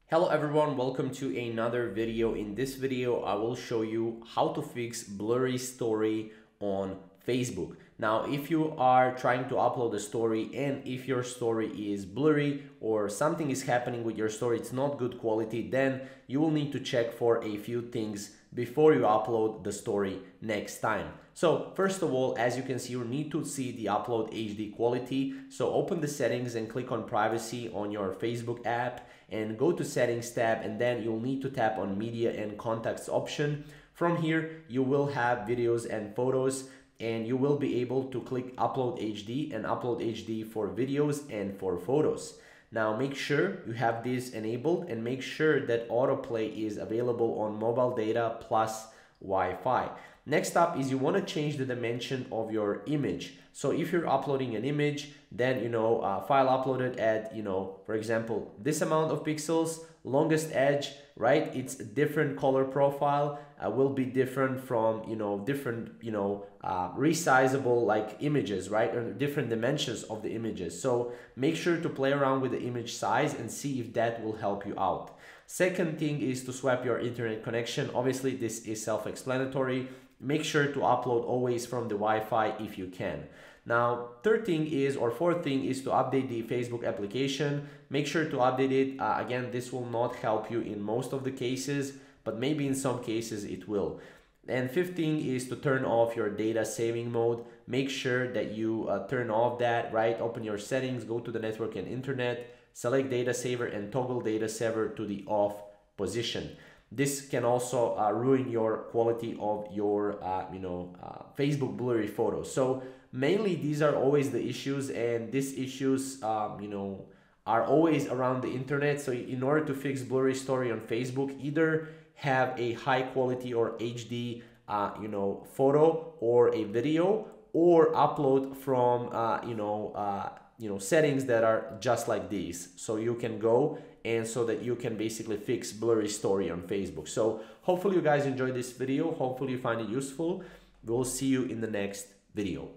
Hello everyone, welcome to another video. In this video, I will show you how to fix blurry story on Facebook. Now, if you are trying to upload a story and if your story is blurry or something is happening with your story, it's not good quality, then you will need to check for a few things before you upload the story next time. So first of all, as you can see, you need to see the upload HD quality. So open the settings and click on privacy on your Facebook app and go to settings tab, and then you'll need to tap on media and contacts option. From here, you will have videos and photos, and you will be able to click upload HD and upload HD for videos and for photos. Now make sure you have this enabled and make sure that autoplay is available on mobile data plus Wi-Fi. Next up is you want to change the dimension of your image. So if you're uploading an image, then file uploaded at for example this amount of pixels, longest edge, right? It's a different color profile, will be different from different resizable like images, right? Or different dimensions of the images. So make sure to play around with the image size and see if that will help you out. Second thing is to swap your internet connection. Obviously this is self-explanatory. Make sure to upload always from the Wi-Fi if you can. Now, fourth thing is to update the Facebook application. Make sure to update it. Again, this will not help you in most of the cases, but maybe in some cases it will. And fifth thing is to turn off your data saving mode. Make sure that you turn off that, right? Open your settings, go to the network and internet, select data saver and toggle data saver to the off position. This can also ruin your quality of your Facebook blurry photos. So mainly these are always the issues, and these issues are always around the internet. So in order to fix blurry story on Facebook, either have a high quality or HD photo or a video, or upload from settings that are just like these. So you can go and so that you can basically fix blurry story on Facebook. So hopefully you guys enjoyed this video. Hopefully you find it useful. We'll see you in the next video.